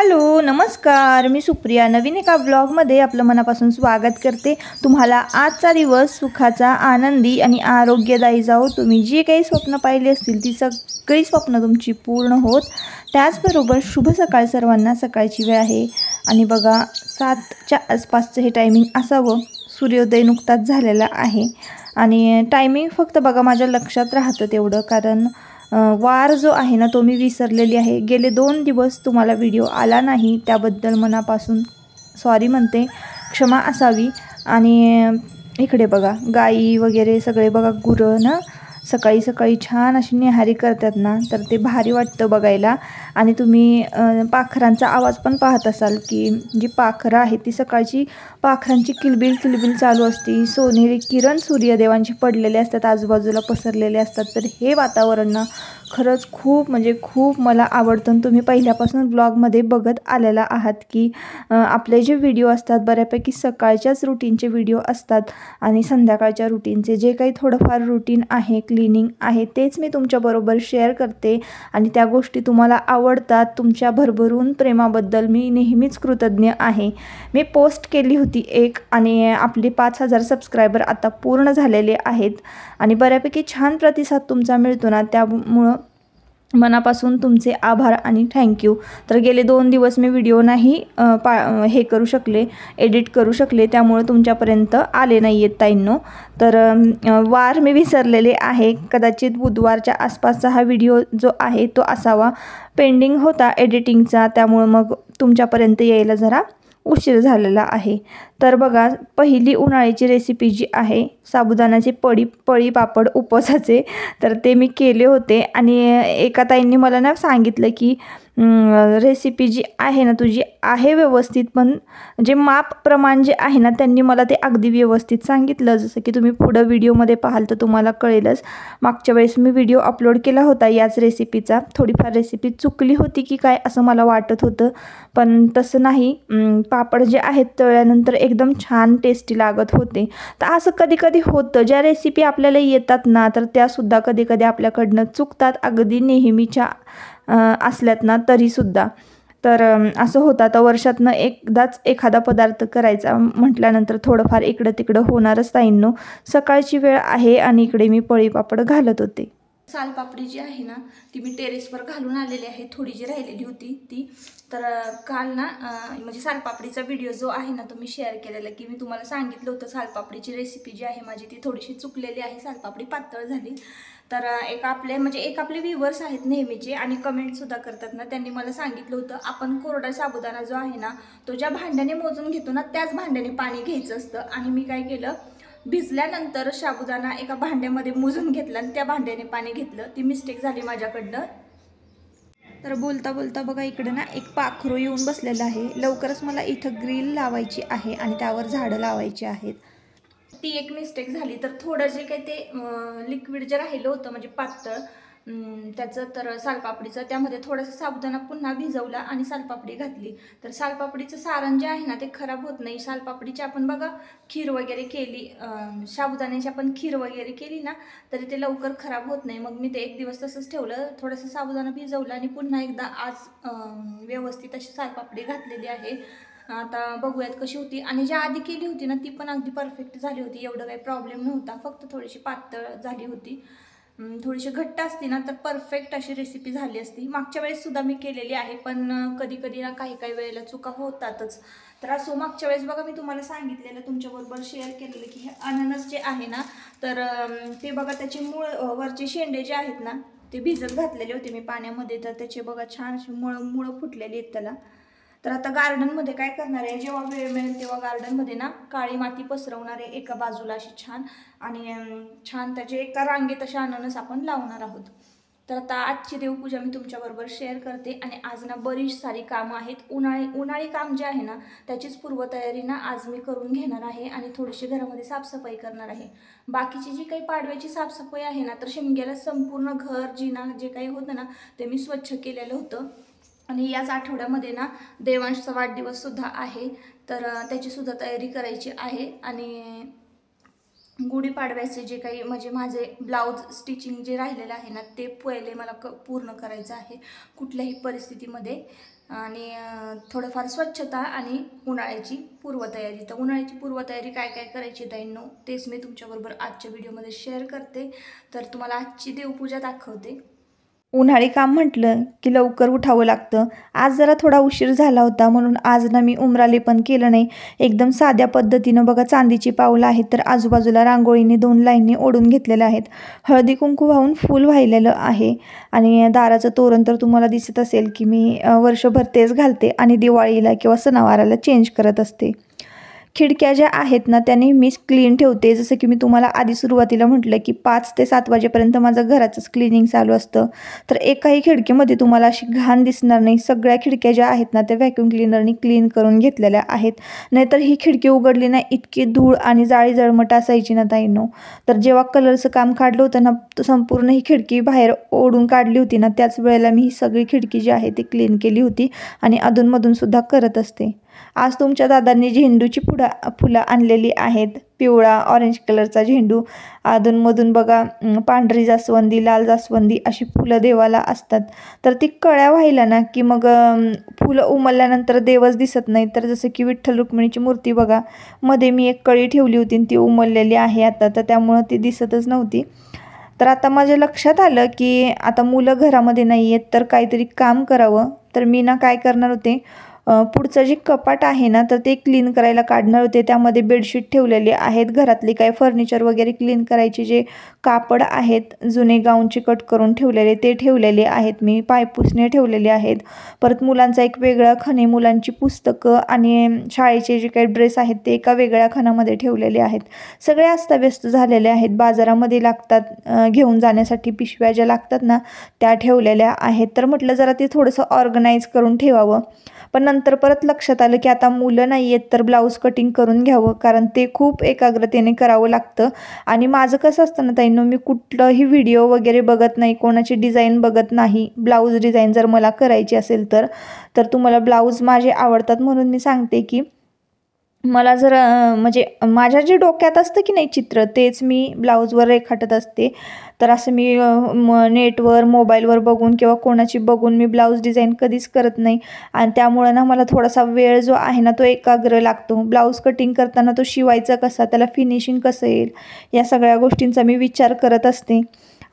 Hello नमस्कार, मी सुप्रिया नवीन एका ब्लॉगमध्ये आपलं मनापासून स्वागत करते। तुम्हाला आजचा दिवस सुखाचा, आनंदी आणि आरोग्यदायी जाओ। तुम्ही जे काही स्वप्न पाहिली असतील ती सगळी स्वप्न तुमची पूर्ण होत। त्याचबरोबर शुभ सकाळ सर्वांना। सकाळची वेळ आहे आणि बघा 7च्या आसपासचं हे टायमिंग असावं। सूर्योदय नुकताच झालेला आहे आणि टायमिंग फक्त बघा माझ्या लक्षात राहतं तेवढं, कारण वार जो आहे ना तो मी विसरलेली आहे। गेले 2 दिवस तुम्हाला व्हिडिओ आला नाही त्याबद्दल मनापासून सॉरी म्हणते, क्षमा असावी। आणि इकडे बघा गाई वगैरे सगळे बघा, गुरं ना सकाळी सकाळी छान अशी निहारी करतात ना, तर ते भारी वाटतं बघायला। आणि तुम्ही पाखरांचा आवाज पण पाहत असाल की जी पाखरं आहेत ती सकाळची पाखरांची किलबिल किलबिल चालू असते। सोनेरी किरण सूर्यदेवांचे पडलेले असतात, आजूबाजूला पसरलेले असतात। तर हे वातावरण ना खरंच खूप म्हणजे खूप मला आवडतं। तुम्ही पहिल्यापासून ब्लॉगमध्ये बघत आलेला आहात की आपले जे व्हिडिओ असतात बऱ्यापैकी सकाळच्याच रुटीनचे व्हिडिओ असतात आणि संध्याकाळच्या रुटीनचे जे काही थोडंफार रुटीन आहे, क्लिनिंग आहे, तेच मी तुमच्याबरोबर शेअर करते आणि त्या गोष्टी तुम्हाला आवडतात। तुमच्या भरभरून प्रेमाबद्दल मी नेहमीच कृतज्ञ आहे। मी पोस्ट केली होती एक आणि आपले 5000 सबस्क्रायबर आता पूर्ण झालेले आहेत आणि बऱ्यापैकी छान प्रतिसाद तुमचा मिळतो ना, त्यामुळं मनापासून तुमचे आभार आणि थँक्यू। तर गेले 2 दिवस मी व्हिडिओ नाही हे करू शकले, एडिट करू शकले, त्यामुळे तुमच्यापर्यंत आले नाही आहेत ताईंनो। तर वार मी विसरलेले आहे, कदाचित बुधवारच्या आसपासचा हा व्हिडिओ जो आहे तो असावा। पेंडिंग होता एडिटिंगचा, त्यामुळे मग तुमच्यापर्यंत यायला जरा उशीर झालेला आहे। तर बघा पहिली उन्हाळ्याची रेसिपी जी आहे साबुदाण्याचे पळी पापड उपवासाचे, तर ते मी केले होते आणि एका ताईंनी मला ना सांगितलं की रेसिपी जी आहे ना तुझी आहे व्यवस्थित, पण जे माप प्रमाण जे आहे ना त्यांनी मला ते अगदी व्यवस्थित सांगितलं। जसं की तुम्ही पुढं व्हिडिओमध्ये पाहाल तर तुम्हाला कळेलच। मागच्या वेळेस मी व्हिडिओ अपलोड केला होता याच रेसिपीचा, थोडीफार रेसिपी चुकली होती की काय असं मला वाटत होतं, पण तसं नाही। पापड जे आहेत तळल्यानंतर एकदम छान टेस्टी लागत होते। तर असं कधी कधी होतं, ज्या रेसिपी आपल्याला येतात ना तर त्यासुद्धा कधी कधी आपल्याकडनं चुकतात, अगदी नेहमीच्या असल्यात ना तरीसुद्धा। तर असं होतं, आता वर्षातनं एकदाच एखादा पदार्थ करायचा म्हटल्यानंतर थोडंफार इकडं तिकडं होणारच ताईंनो। सकाळची वेळ आहे आणि इकडे मी पळीपापड घालत होते। सालपापडी जी आहे ना ती मी टेरेसवर घालून आलेली आहे, थोडी जी राहिलेली होती ती। तर काल ना म्हणजे सालपापडीचा व्हिडिओ जो आहे ना तो मी शेअर केलेला की मी तुम्हाला सांगितलं होतं सालपापडीची रेसिपी जी आहे माझी ती थोडीशी चुकलेली आहे, सालपापडी पातळ झाली। तर एक आपले व्ह्यूवर्स आहेत नेहमीचे आणि कमेंटसुद्धा करतात ना, त्यांनी मला सांगितलं होतं आपण कोरडा साबुदाणा जो आहे ना तो ज्या भांड्याने मोजून घेतो ना त्याच भांड्याने पाणी घ्यायचं असतं। आणि मी काय केलं, भिजल्यानंतर साबुदाणा एका भांड्यामध्ये मोजून घेतला आणि त्या भांड्याने पाणी घेतलं, ती मिस्टेक झाली माझ्याकडनं। तर बोलता बोलता बघा इकडे ना एक पाखरू येऊन बसलेलं आहे। लवकरच मला इथं ग्रिल लावायची आहे आणि त्यावर झाडं लावायची आहेत, ती एक मिस्टेक झाली। तर थोडं जे काही ते लिक्विड जे राहिलं होतं म्हणजे पातळ त्याचं तर सालपापडीचं, त्यामध्ये थोडासा साबुदाणा पुन्हा भिजवला आणि सालपापडी घातली। तर सालपापडीचं सारण जे आहे ना ते खराब होत नाही। सालपापडीची आपण बघा खीर वगैरे केली, साबुदाण्याची आपण खीर वगैरे केली ना तरी ते लवकर खराब होत नाही। मग मी ते 1 दिवस तसंच ठेवलं, थोडासा साबुदाणा भिजवला आणि पुन्हा एकदा आज व्यवस्थित अशी सालपापडी घातलेली आहे। आता बघूयात कशी होती। आणि ज्या आधी केली होती ना ती पण अगदी परफेक्ट झाली होती, एवढं काही प्रॉब्लेम नव्हता, फक्त थोडीशी पातळ झाली होती। थोडीशी घट्ट असती ना तर परफेक्ट अशी रेसिपी झाली असती। मागच्या वेळेस सुद्धा मी केलेली आहे, पण कधी कधी ना काही वेळेला चुका होतातच। तर असो मागच्या वेळेस बघा मी तुम्हाला सांगितलेलं, तुमच्याबरोबर शेअर केलेलं की हे अननस जे आहे ना तर ते बघा त्याचे मूळ वरचे शेंडे जे आहेत ना ते भिजत घातलेले होते मी पाण्यामध्ये, तर त्याचे बघा छान असे मुळं फुटलेली आहेत त्याला। तर आता गार्डनमध्ये काय करणार आहे, जेव्हा वेळ मिळेल तेव्हा गार्डनमध्ये ना काळी माती पसरवणार आहे एका बाजूला अशी छान, आणि छान त्याचे एका रांगेत अशा अननस आपण लावणार आहोत। तर आता आजची देवपूजा मी तुमच्याबरोबर शेअर करते आणि आज ना बरीच सारी कामं आहेत। उन्हाळी काम जे आहे ना त्याचीच पूर्वतयारी ना आज मी करून घेणार आहे आणि थोडीशी घरामध्ये साफसफाई करणार आहे। बाकीची जी काही पाडव्याची साफसफाई आहे ना तर शिमग्याला संपूर्ण घर जिना जे काही होतं ना ते मी स्वच्छ केलेलं होतं। आणि याच आठवड्यामध्ये ना देवांशचा वाढदिवस सुद्धा आहे, तर त्याची सुद्धा तयारी करायची आहे। आणि गुढीपाडव्याचे जे काही म्हणजे माझे ब्लाऊज स्टिचिंग जे राहिलेलं आहे ना ते पहिले मला पूर्ण करायचं आहे कुठल्याही परिस्थितीमध्ये. आणि थोडंफार स्वच्छता आणि उन्हाळ्याची पूर्वतयारी. तर उन्हाळ्याची पूर्वतयारी काय काय करायची ताईंनो तेच मी तुमच्याबरोबर आजच्या व्हिडिओमध्ये शेअर करते. तर तुम्हाला आजची देवपूजा दाखवते. उन्हाळी काम म्हटलं की लवकर उठावं लागतं. आज जरा थोडा उशीर झाला होता म्हणून आज ना मी उंबराले पण केलं नाही. एकदम साध्या पद्धतीनं बघा चांदीची पावलं आहेत तर आजूबाजूला रांगोळीने 2 लाईननी ओढून घेतलेल्या आहेत. हळदी कुंकू वाहून फूल वाहिलेलं आहे आणि दाराचं तोरण तर तुम्हाला दिसत असेल की मी वर्षभर तेच घालते आणि दिवाळीला किंवा सणावाराला चेंज करत असते. खिडक्या ज्या आहेत ना त्या नेहमीच क्लीन ठेवते. जसं की मी तुम्हाला आधी सुरुवातीला म्हटलं की 5 ते 7 वाजेपर्यंत माझं घराचंच क्लिनिंग चालू असतं. तर एकाही खिडकीमध्ये तुम्हाला अशी घाण दिसणार नाही. सगळ्या खिडक्या ज्या आहेत ना त्या व्हॅक्यूम क्लिनरनी क्लीन करून घेतलेल्या आहेत. नाहीतर ही खिडकी उघडली ना इतकी धूळ आणि जाळी जळमट असायची ना ताईंनो. तर जेव्हा कलरचं काम काढलं होतं ना संपूर्ण ही खिडकी बाहेर ओढून काढली होती ना त्याच वेळेला मी ही सगळी खिडकी जी आहे ती क्लीन केली होती आणि अधूनमधून सुद्धा करत असते. आज तुमच्या दादांनी झेंडूची फुलं आणलेली आहेत. पिवळा ऑरेंज कलरचा झेंडू, अधूनमधून बघा पांढरी जास्वंदी, लाल जास्वंदी अशी फुलं देवाला असतात. तर ती कळ्या व्हायला ना की मग फुलं उमलल्यानंतर देवच दिसत नाही. तर जसं की विठ्ठल रुक्मिणीची मूर्ती बघा मध्ये मी एक कळी ठेवली होती आणि ती उमललेली आहे आता, तर त्यामुळं ती दिसतच नव्हती. तर आता माझ्या लक्षात आलं की आता मुलं घरामध्ये नाही आहेत तर काहीतरी काम करावं. तर मी ना काय करणार होते, पुढचं जे कपाट आहे ना तर ते क्लीन करायला काढणार होते. त्यामध्ये बेडशीट ठेवलेले आहेत, घरातले काही फर्निचर वगैरे क्लीन करायचे जे कापड आहेत जुने गाऊनचे कट करून ठेवलेले ते ठेवलेले आहेत. मी पायपुसणे ठेवलेले आहेत. परत मुलांचा एक वेगळा खण आहे, मुलांची पुस्तकं आणि शाळेचे जे काही ड्रेस आहेत ते एका वेगळ्या खणामध्ये ठेवलेले आहेत. सगळे अस्ताव्यस्त झालेले आहेत. बाजारामध्ये लागतात घेऊन जाण्यासाठी पिशव्या ज्या लागतात ना त्या ठेवलेल्या आहेत. तर म्हटलं जरा ते थोडंसं ऑर्गनाईज करून ठेवावं. पण नंतर परत लक्षात आलं की आता मुलं नाही आहेत तर ब्लाऊज कटिंग करून घ्यावं, कारण ते खूप एकाग्रतेने करावं लागतं. आणि माझं कसं असतं ना ताईंनो, मी कुठलंही व्हिडिओ वगैरे बघत नाही, कोणाची डिझाईन बघत नाही. ब्लाऊज डिझाईन जर मला करायची असेल तर तुम्हाला ब्लाऊज माझे आवडतात म्हणून मी सांगते की मला जर म्हणजे माझ्या जे डोक्यात असतं की नाही चित्र तेच मी ब्लाऊजवर रेखाटत असते. तर असं मी नेटवर मोबाईलवर बघून किंवा कोणाची बघून मी ब्लाऊज डिझाईन कधीच करत नाही. आणि त्यामुळं ना मला थोडासा वेळ जो आहे ना तो एकाग्र लागतो. ब्लाऊज कटिंग करताना तो शिवायचा कसा, त्याला फिनिशिंग कसं येईल या सगळ्या गोष्टींचा मी विचार करत असते.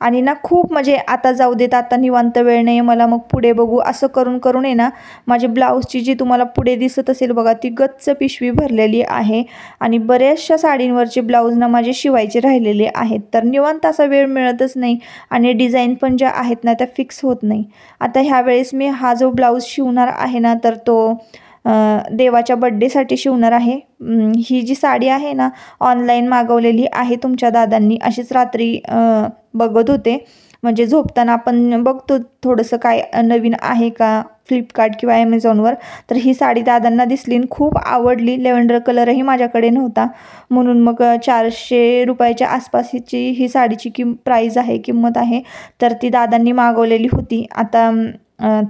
आणि ना खूप म्हणजे आता जाऊ देत, आता निवांत वेळ नाही मला, मग पुढे बघू असं करून करून आहे ना माझी ब्लाऊजची जी तुम्हाला पुढे दिसत असेल बघा ती गच्च पिशवी भरलेली आहे. आणि बऱ्याचशा साडींवरचे ब्लाऊज ना माझे शिवायचे राहिलेले आहेत. तर निवांत असा वेळ मिळतच नाही आणि डिझाईन पण ज्या आहेत ना त्या फिक्स होत नाही. आता ह्यावेळेस मी हा जो ब्लाऊज शिवणार आहे ना तर तो देवाच्या बड्डेसाठी शिवणार आहे. ही जी साडी आहे ना ऑनलाईन मागवलेली आहे तुमच्या दादांनी. अशीच रात्री बघत होते, म्हणजे झोपताना आपण बघतो थोडंसं काय नवीन आहे का फ्लिपकार्ट किंवा ॲमेझॉनवर. तर ही साडी दादांना दिसली आणि खूप आवडली. लेव्हेंडर कलरही माझ्याकडे नव्हता म्हणून मग 400 रुपयाच्या आसपासची ही साडीची प्राईज आहे, किंमत आहे. तर ती दादांनी मागवलेली होती. आता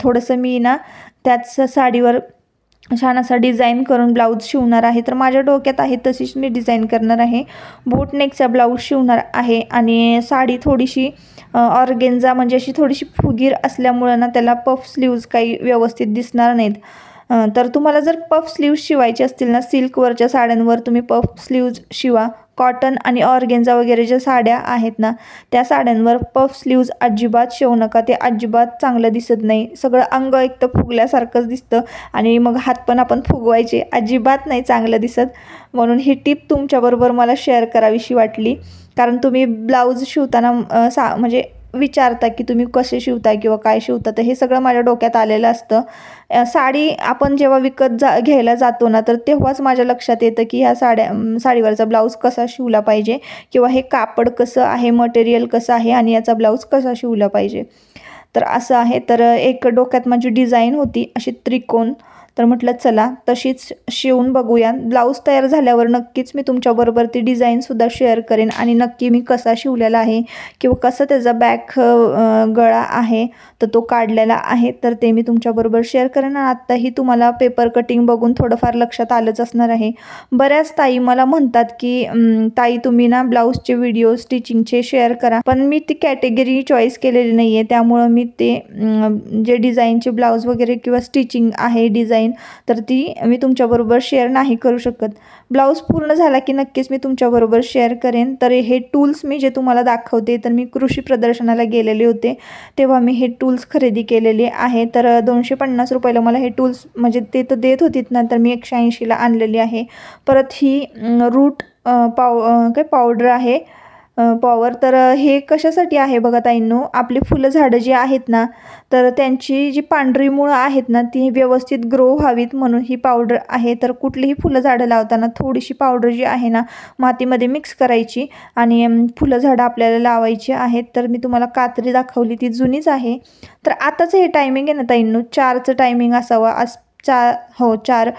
थोडंसं मी ना त्याच साडीवर छान असा डिझाईन करून ब्लाऊज शिवणार आहे. तर माझ्या डोक्यात आहे तशीच मी डिझाईन करणार आहे. बोट नेकचा ब्लाऊज शिवणार आहे आणि साडी थोडीशी ऑर्गेन्झा म्हणजे अशी थोडीशी फुगीर असल्यामुळं ना त्याला पफ स्लीव्ज काही व्यवस्थित दिसणार नाहीत. तर तुम्हाला जर पफ स्लीव्ज शिवायचे असतील ना सिल्कवरच्या साड्यांवर तुम्ही पफ स्लीव्ज शिवा. कॉटन आणि ऑर्गेन्झा वगैरे ज्या साड्या आहेत ना त्या साड्यांवर पफ स्लीव्ज अजिबात शिवू नका. ते अजिबात चांगलं दिसत नाही. सगळं अंग एक तर फुगल्यासारखंच दिसतं आणि मग हात पण आपण फुगवायचे, अजिबात नाही चांगलं दिसत. म्हणून ही टिप तुमच्याबरोबर मला शेअर करावीशी वाटली. कारण तुम्ही ब्लाऊज शिवताना म्हणजे विचारता की तुम्ही कसे शिवता किंवा काय शिवता, तर हे सगळं माझ्या डोक्यात आलेलं असतं. साडी आपण जेव्हा विकत घ्यायला जातो ना तर तेव्हाच माझ्या लक्षात येतं की ह्या साडीवरचा ब्लाऊज कसा शिवला पाहिजे किंवा हे कापड कसं आहे, मटेरियल कसं आहे आणि याचा ब्लाऊज कसा शिवला पाहिजे. तर असं आहे. तर एक डोक्यात माझी डिझाईन होती अशी त्रिकोण. तर म्हटलं चला तशीच शिवून बघूया. ब्लाऊज तयार झाल्यावर नक्कीच मी तुमच्याबरोबर ती डिझाईनसुद्धा शेअर करेन आणि नक्की मी कसा शिवलेला आहे किंवा कसं त्याचा बॅक गळा आहे तर तो काढलेला आहे तर ते मी तुमच्याबरोबर शेअर करेन. आत्ताही तुम्हाला पेपर कटिंग बघून थोडंफार लक्षात आलंच असणार आहे. बऱ्याच ताई मला म्हणतात की ताई तुम्ही ना ब्लाऊजचे व्हिडिओ स्टिचिंगचे शेअर करा, पण मी ती कॅटेगरी चॉईस केलेली नाही आहे, त्यामुळं मी ते जे डिझाईनचे ब्लाऊज वगैरे किंवा स्टिचिंग आहे डिझाईन तर ती मी तुमच्याबरोबर शेअर नाही करू शकत. ब्लाऊज पूर्ण झाला की नक्कीच मी तुमच्याबरोबर शेअर करेन. तर हे टूल्स मी जे तुम्हाला दाखवते तर मी कृषी प्रदर्शनाला गेलेले होते तेव्हा मी हे टूल्स खरेदी केलेले आहे. तर 250 रुपयाला मला हे टूल्स म्हणजे ते तर देत होतीत ना, तर मी 180ला आणलेली आहे. परत ही रूट पावडर आहे पॉवर. तर हे कशासाठी आहे बघा ताईंनो, आपली फुलं झाडं जी आहेत ना तर त्यांची जी पांढरी मुळं आहेत ना ती व्यवस्थित ग्रो व्हावीत म्हणून ही पावडर आहे. तर कुठलीही फुलं झाडं लावताना थोडीशी पावडर जी आहे ना मातीमध्ये मिक्स करायची आणि फुलं झाडं आपल्याला लावायची आहेत. तर मी तुम्हाला कात्री दाखवली ती जुनीच आहे. तर आताचं हे टायमिंग आहे ना ताईंनो 4चं टायमिंग असावा. 4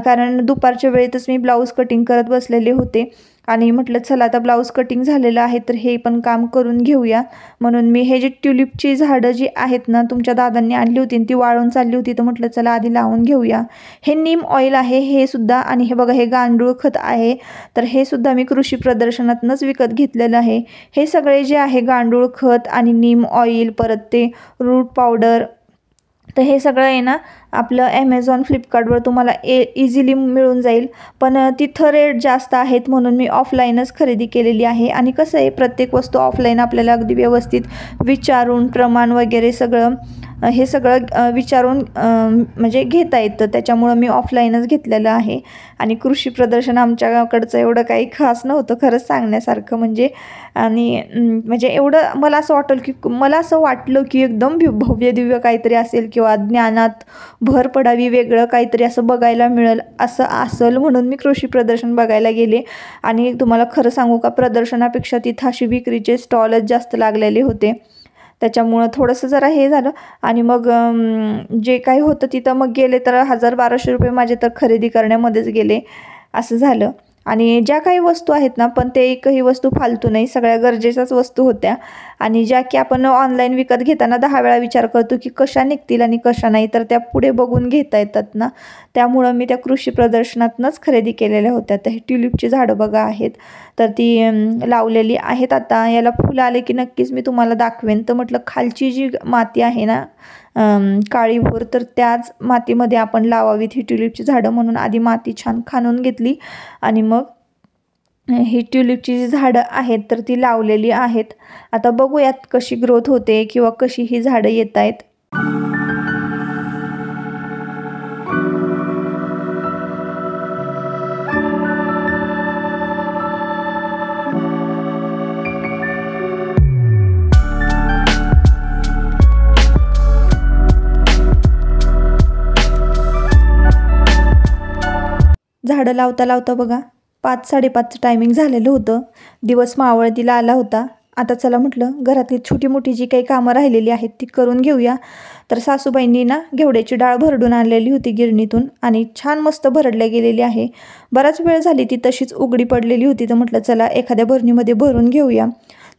कारण दुपारच्या वेळेतच मी ब्लाऊज कटिंग करत बसलेले होते आणि म्हटलं चला आता ब्लाऊज कटिंग झालेलं आहे तर हे पण काम करून घेऊया. म्हणून मी हे जे ट्युलिपची झाडं जी आहेत ना तुमच्या दादांनी आणली होती ती वाळून चालली होती तर म्हटलं चला आधी लावून घेऊया. हे नीम ऑइल आहे हे सुद्धा, आणि हे बघा हे गांडूळ खत आहे तर हे सुद्धा मी कृषी प्रदर्शनातनंच विकत घेतलेलं आहे. हे सगळे जे आहे गांडूळ खत आणि नीम ऑइल परत ते रूट पावडर तर हे सगळं आहे ना आपलं ॲमेझॉन फ्लिपकार्टवर तुम्हाला इझिली मिळून जाईल, पण तिथं रेट जास्त आहेत म्हणून मी ऑफलाईनच खरेदी केलेली आहे. आणि कसं आहे प्रत्येक वस्तू ऑफलाईन आपल्याला अगदी व्यवस्थित विचारून प्रमाण वगैरे सगळं हे सगळं विचारून म्हणजे घेता येतं, त्याच्यामुळं मी ऑफलाईनच घेतलेलं आहे. आणि कृषी प्रदर्शन आमच्याकडचं एवढं काही खास नव्हतं खरंच सांगण्यासारखं म्हणजे, आणि म्हणजे एवढं मला असं वाटलं की एकदम भव्य दिव्य काहीतरी असेल किंवा ज्ञानात भर पडावी, वेगळं काहीतरी असं बघायला मिळेल असं असेल म्हणून मी कृषी प्रदर्शन बघायला गेले. आणि तुम्हाला खरं सांगू का प्रदर्शनापेक्षा तिथं अशी विक्रीचे स्टॉलच जास्त लागलेले होते, त्याच्यामुळं थोडंसं जरा हे झालं. आणि मग जे काही होतं तिथं मग गेले तर 1000-1200 रुपये माझे तर खरेदी करण्यामध्येच गेले असं झालं. आणि ज्या काही वस्तू आहेत ना पण ते एकही वस्तू फालतू नाही, सगळ्या गरजेच्याच वस्तू होत्या. आणि ज्या की आपण ऑनलाईन विकत घेताना 10 वेळा विचार करतो की कशा निघतील आणि कशा नाही, तर त्या पुढे बघून घेता येतात ना, त्यामुळं मी त्या कृषी प्रदर्शनातनंच खरेदी केलेल्या होत्या. तर हे ट्युलिपची झाडं बघा आहेत तर ती लावलेली आहेत. आता याला फुलं आले की नक्कीच मी तुम्हाला दाखवेन. तर म्हटलं खालची जी माती आहे ना काळीभोर तर त्याच मातीमध्ये आपण लावावीत ही ट्युलिपची झाडं, म्हणून आधी माती छान खणून घेतली आणि मग ही ट्युलिपची जी झाडं आहेत तर ती लावलेली आहेत. आता बघूयात कशी ग्रोथ होते किंवा कशी ही झाडं येत आहेत. झाडं लावता लावता बघा 5-5:30 टायमिंग झालेलं होतं. दिवस मावळतीला आला होता. आता चला म्हटलं घरातली छोटी मोठी जी काही कामं राहिलेली आहेत ती करून घेऊया. तर सासूबाईंनी ना घेवड्याची डाळ भरडून आणलेली होती गिरणीतून आणि छान मस्त भरडल्या गेलेली आहे. बराच वेळ झाली ती तशीच उघडी पडलेली होती, तर म्हटलं चला एखाद्या भरणीमध्ये भरून घेऊया.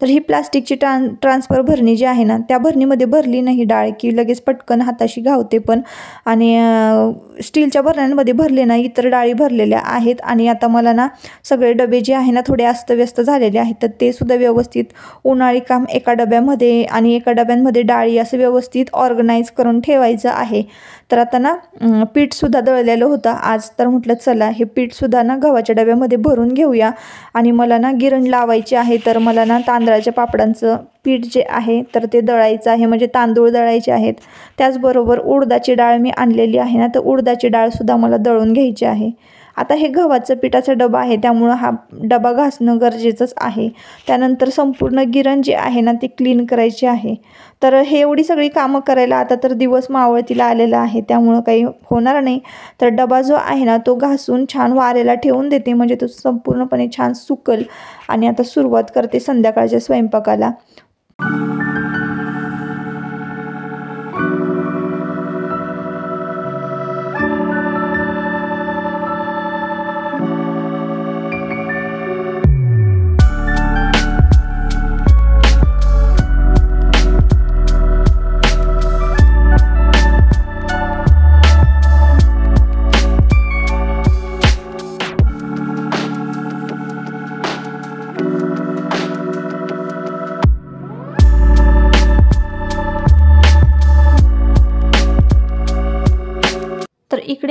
तर ही प्लास्टिकची ट्रान्सफर भरणी जी आहे ना त्या भरणीमध्ये भरली नाही डाळ की लगेच पटकन हाताशी घावते पण, आणि स्टीलच्या भरण्यांमध्ये भरले ना इतर डाळी भरलेल्या आहेत. आणि आता मला ना सगळे डबे जे आहे ना थोडे अस्तव्यस्त झालेले आहेत तर ते सुद्धा व्यवस्थित उन्हाळी काम एका डब्यामध्ये आणि एका डब्यांमध्ये डाळी असं व्यवस्थित ऑर्गनाईज करून ठेवायचं आहे. तर आता ना पीठसुद्धा दळलेलं होतं आज, तर म्हटलं चला हे पीठसुद्धा ना गव्हाच्या डब्यामध्ये भरून घेऊया. आणि मला ना गिरण लावायची आहे तर मला ना तांदळाच्या पापडांचं पीठ जे आहे तर ते दळायचं आहे, म्हणजे तांदूळ दळायचे आहेत. त्याचबरोबर उडदाची डाळ मी आणलेली आहे ना तर उडदाची डाळसुद्धा मला दळून घ्यायची आहे. आता हे गव्हाचं पिठाचा डबा आहे त्यामुळं हा डबा घासणं गरजेचंच आहे. त्यानंतर संपूर्ण गिरण जे आहे ना ते क्लीन करायचे आहे. तर हे एवढी सगळी कामं करायला आता तर दिवस मावळतीला आलेला आहे त्यामुळं काही होणार नाही. तर डबा जो आहे ना तो घासून छान वाऱ्याला ठेवून देते म्हणजे तो संपूर्णपणे छान सुकल. आणि आता सुरुवात करते संध्याकाळच्या स्वयंपाकाला.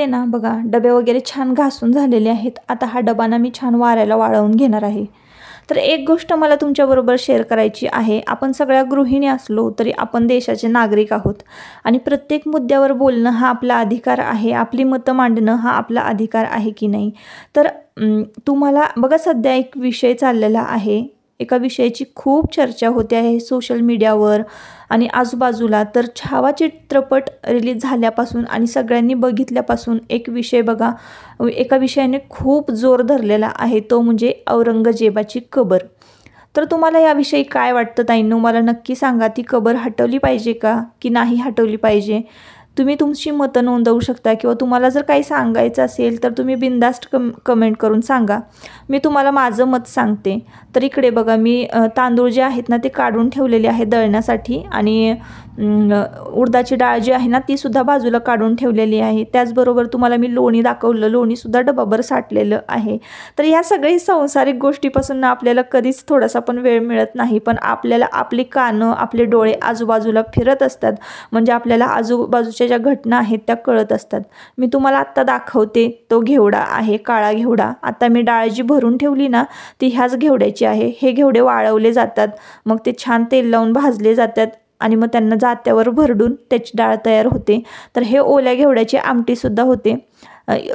इकडे ना बघा डबे वगैरे छान घासून झालेले आहेत. आता हा डबा ना मी छान वाऱ्याला वाळवून घेणार आहे. तर एक गोष्ट मला तुमच्याबरोबर शेअर करायची आहे. आपण सगळ्या गृहिणी असलो तरी आपण देशाचे नागरिक आहोत आणि प्रत्येक मुद्द्यावर बोलणं हा आपला अधिकार आहे. आपली मतं मांडणं हा आपला अधिकार आहे की नाही. तर तुम्हाला बघा सध्या एक विषय चाललेला आहे. एका विषयाची खूप चर्चा होते आहे सोशल मीडियावर आणि आजूबाजूला. तर छावा चित्रपट रिलीज झाल्यापासून आणि सगळ्यांनी बघितल्यापासून एक विषय बघा, एका विषयाने खूप जोर धरलेला आहे, तो म्हणजे औरंगजेबाची कबर. तर तुम्हाला याविषयी काय वाटतं ताईंनो, मला नक्की सांगा. ती कबर हटवली पाहिजे का की नाही हटवली पाहिजे? तुम्ही तुमची मतं नोंदवू शकता किंवा तुम्हाला जर काही सांगायचं असेल तर तुम्ही बिनधास्त कमेंट करून सांगा. मी तुम्हाला माझं मत सांगते. तर इकडे बघा मी तांदूळ जे आहेत ना ते काढून ठेवलेले आहे दळण्यासाठी आणि उडदाची डाळ जी आहे ना तीसुद्धा बाजूला काढून ठेवलेली आहे. त्याचबरोबर तुम्हाला मी लोणी दाखवलं, लोणीसुद्धा डबाभर साठलेलं आहे. तर ह्या सगळ्या सांसारिक गोष्टीपासून ना आपल्याला कधीच थोडासा पण वेळ मिळत नाही, पण आपल्याला आपली कानं आपले डोळे आजूबाजूला फिरत असतात, म्हणजे आपल्याला आजूबाजूच्या ज्या घटना आहेत त्या कळत असतात. मी तुम्हाला आत्ता दाखवते, तो घेवडा आहे, काळा घेवडा. आता मी डाळ जी भरून ठेवली ना ती ह्याच घेवड्याची आहे. हे घेवडे वाळवले जातात, मग ते छान तेल लावून भाजले जातात आणि मग त्यांना जात्यावर भरडून त्याची डाळ तयार होते. तर हे ओल्या घेवड्याची आमटीसुद्धा होते.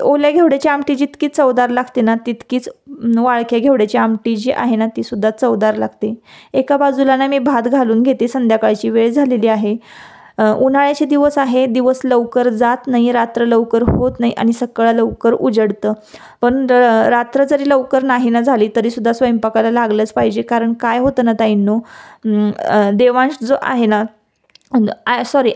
ओल्या घेवड्याची आमटी जितकी चवदार लागते ना तितकीच वाळक्या घेवड्याची आमटी जी आहे ना तीसुद्धा चवदार लागते. एका बाजूला ना मी भात घालून घेते, संध्याकाळची वेळ झालेली आहे. उन्हाळ्याचे दिवस आहे, दिवस लवकर जात नाही, रात्र लवकर होत नाही आणि सकाळ लवकर उजडतं. पण रात्र जरी लवकर नाही ना झाली तरीसुद्धा स्वयंपाकाला लागलंच पाहिजे. कारण काय होतं ना ताईंनो, देवांश जो आहे ना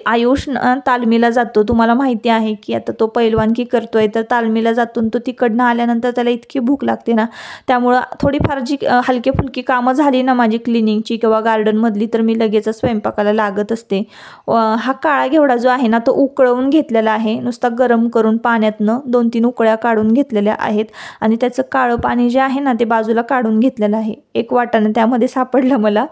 आयुष तालमीला जातो. तुम्हाला माहिती आहे की आता तो पैलवानकी करतोय, तर तालमीला जातून तो तिकडनं आल्यानंतर त्याला इतकी भूक लागते ना, त्यामुळं थोडीफार जी हलकी फुलकी कामं झाली ना माझी क्लिनिंगची किंवा गार्डनमधली तर मी लगेच स्वयंपाकाला लागत असते. हा काळा घेवडा जो आहे ना तो उकळवून घेतलेला आहे, नुसता गरम करून पाण्यातनं 2-3 उकळ्या काढून घेतलेल्या आहेत आणि त्याचं काळं पाणी जे आहे ना ते बाजूला काढून घेतलेलं आहे. एक वाटाणं त्यामध्ये सापडलं मला.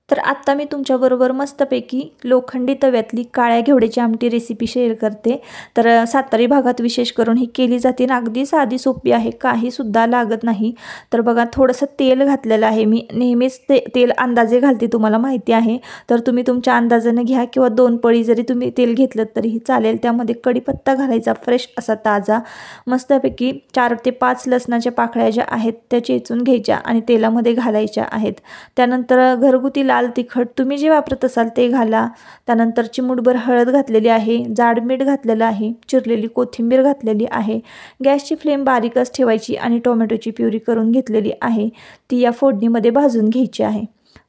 तर आत्ता मी तुमच्याबरोबर मस्तपैकी लोखंडी तव्यातली काळ्या घेवड्याची आमटी रेसिपी शेअर करते. तर सातारी भागात विशेष करून ही केली जाते आणि अगदी साधी सोपी आहे, काहीसुद्धा लागत नाही. तर बघा थोडंसं तेल घातलेलं आहे. मी नेहमीच तेल अंदाजे घालते, तुम्हाला माहिती आहे. तर तुम्ही तुमच्या अंदाजाने घ्या किंवा 2 पळी जरी तुम्ही तेल घेतलं तरीही चालेल. त्यामध्ये कढीपत्ता घालायचा फ्रेश असा ताजा. मस्तपैकी 4 ते 5 लसणाच्या पाकळ्या ज्या आहेत त्या चेचून घ्यायच्या आणि तेलामध्ये घालायच्या आहेत. त्यानंतर घरगुती लाल तिखट तुम्ही जे वापरत असाल ते घाला. त्यानंतर चिमूटभर हळद घातलेली आहे, जाड मीठ घातलेलं आहे, चिरलेली कोथिंबीर घातलेली आहे. गॅसची फ्लेम बारीकच ठेवायची आणि टोमॅटोची प्युरी करून घेतलेली आहे ती या फोडणीमध्ये भाजून घ्यायची आहे.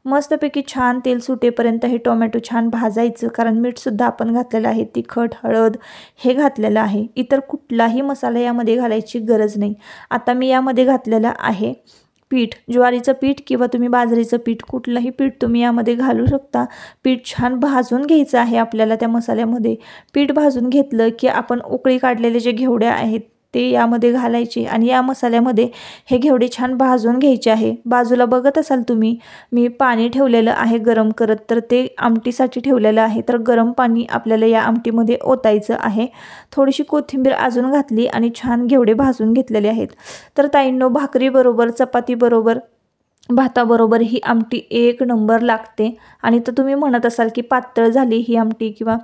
मस्तपैकी छान तेल सुटेपर्यंत हे टोमॅटो छान भाजायचं, कारण मीठसुद्धा आपण घातलेलं आहे, तिखट हळद हे घातलेलं आहे. इतर कुठलाही मसाला यामध्ये घालायची गरज नाही. आता मी यामध्ये घातलेलं आहे पीठ, ज्वारीचं पीठ किंवा तुम्ही बाजरीचं पीठ, कुठलंही पीठ तुम्ही यामध्ये घालू शकता. पीठ छान भाजून घ्यायचं आहे आपल्याला त्या मसाल्यामध्ये. पीठ भाजून घेतलं की आपण उकळी काढलेले जे घेवडे आहेत ते यामध्ये घालायचे आणि या मसाल्यामध्ये हे घेवडे छान भाजून घ्यायचे आहे. बाजूला बघत असाल तुम्ही मी पाणी ठेवलेलं आहे गरम करत, तर ते आमटीसाठी ठेवलेलं आहे. तर गरम पाणी आपल्याला या आमटीमध्ये ओतायचं आहे. थोडीशी कोथिंबीर अजून घातली आणि छान घेवडे भाजून घेतलेले आहेत. तर ताईंनो भाकरीबरोबर, चपातीबरोबर, भाताबरोबर ही आमटी एक नंबर लागते. आणि तर तुम्ही म्हणत असाल की पातळ झाली ही आमटी किंवा,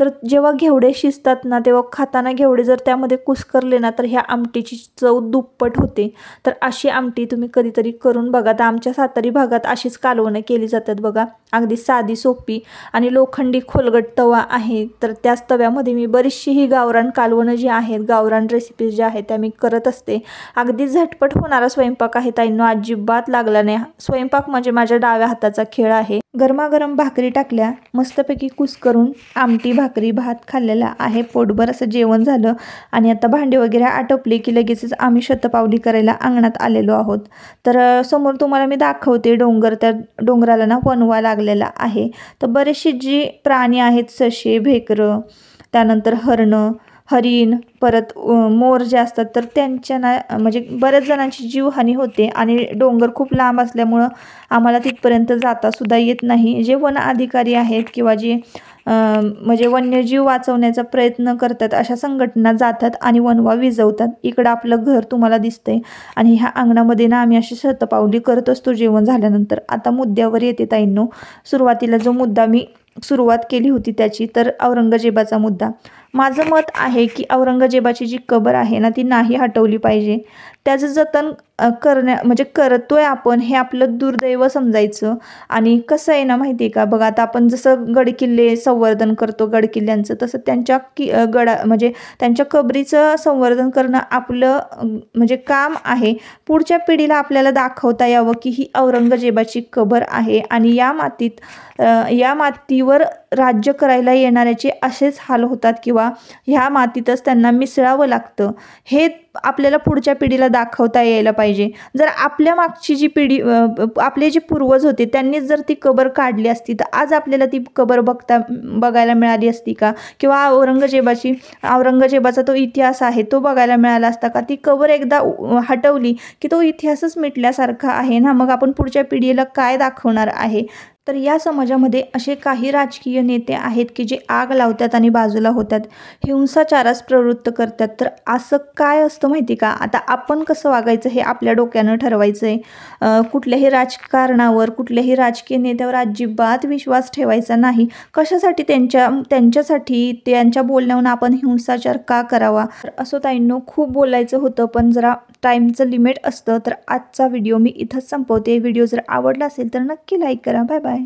तर जेव्हा घेवडे शिजतात ना तेव्हा खाताना घेवडे जर त्यामध्ये कुस्करले ना तर ह्या आमटीची चव दुप्पट होते. तर अशी आमटी तुम्ही कधीतरी करून बघा. तर आमच्या सातारी भागात अशीच कालवणं केली जातात बघा, अगदी साधी सोपी. आणि लोखंडी खोलगट तवा आहे, तर त्याच तव्यामध्ये मी बरीचशी ही गावरान कालवणं जी आहेत, गावरान रेसिपीज ज्या आहेत त्या मी करत असते. अगदी झटपट होणारा स्वयंपाक आहे ताईंनो, अजिबात लागला नाही. स्वयंपाक म्हणजे माझ्या डाव्या हाताचा खेळ आहे. गरमागरम भाकरी टाकल्या, मस्तपैकी कुस्करून आमटी भाकरी भात खाल्लेला आहे, पोटभर असं जेवण झालं. आणि आता भांडे वगैरे आटोपले की लगेचच आम्ही शतपावली करायला अंगणात आलेलो आहोत. तर समोर तुम्हाला मी दाखवते डोंगर, त्या डोंगराला ना वणवा लागलेला आहे. तर बरेचशी जी प्राणी आहेत, ससे, भेकरं, त्यानंतर हरणं, हरिण परत मोर जे असतात तर त्यांच्या ना म्हणजे बऱ्याच जणांची जीवहानी होते आणि डोंगर खूप लांब असल्यामुळं आम्हाला तिथपर्यंत जातासुद्धा येत नाही. जे वन अधिकारी आहेत किंवा जे म्हणजे वन्यजीव वाचवण्याचा प्रयत्न करतात अशा संघटना जातात आणि वणवा विजवतात. इकडं आपलं घर तुम्हाला दिसतंय आणि ह्या अंगणामध्ये ना आम्ही अशी शतपावली करत असतो जेवण झाल्यानंतर. आता मुद्द्यावर येते ताईंनो. सुरुवातीला जो मुद्दा मी सुरुवात केली होती त्याची, तर औरंगजेबाचा मुद्दा. माझं मत आहे की औरंगजेबाची जी कबर आहे ना ती नाही हटवली पाहिजे. त्याचं जतन म्हणजे करतोय आपण हे आपलं दुर्दैव समजायचं. आणि कसं आहे ना माहिती आहे का, बघा आता आपण जसं गडकिल्ले संवर्धन करतो गडकिल्ल्यांचं, तसं त्यांच्या म्हणजे त्यांच्या कबरीचं संवर्धन करणं आपलं म्हणजे काम आहे. पुढच्या पिढीला आपल्याला दाखवता यावं की ही औरंगजेबाची कबर आहे आणि या मातीवर राज्य करायला येणाऱ्याचे असेच हाल होतात किंवा ह्या मातीतच त्यांना मिसळावं लागतं, हे आपल्याला पुढच्या पिढीला दाखवता यायला पाहिजे. जर आपल्या मागची जी पिढी आपले जे पूर्वज होते त्यांनीच जर ती कबर काढली असती तर आज आपल्याला ती कबर बघायला मिळाली असती का? किंवा औरंगजेबाचा तो इतिहास आहे तो बघायला मिळाला असता का? ती कबर एकदा हटवली की तो इतिहासच मिटल्यासारखा आहे ना. मग आपण पुढच्या पिढीला काय दाखवणार आहे? तर या समाजामध्ये असे काही राजकीय नेते आहेत की जे आग लावतात आणि बाजूला होतात, हिंसाचारास प्रवृत्त करतात. तर असं काय असतं माहिती का? आता आपण कसं वागायचं हे आपल्या डोक्यानं ठरवायचं आहे. कुठल्याही राजकारणावर कुठल्याही राजकीय नेत्यावर अजिबात विश्वास ठेवायचा नाही. कशासाठी? त्यांच्यासाठी त्यांच्या बोलण्यावरून आपण हिंसाचार का करावा? तर असं ताईंनो खूप बोलायचं होतं पण जरा टाईमचं लिमिट असतं. तर आजचा व्हिडिओ मी इथंच संपवते. व्हिडिओ जर आवडला असेल तर नक्की लाईक करा. Bye bye.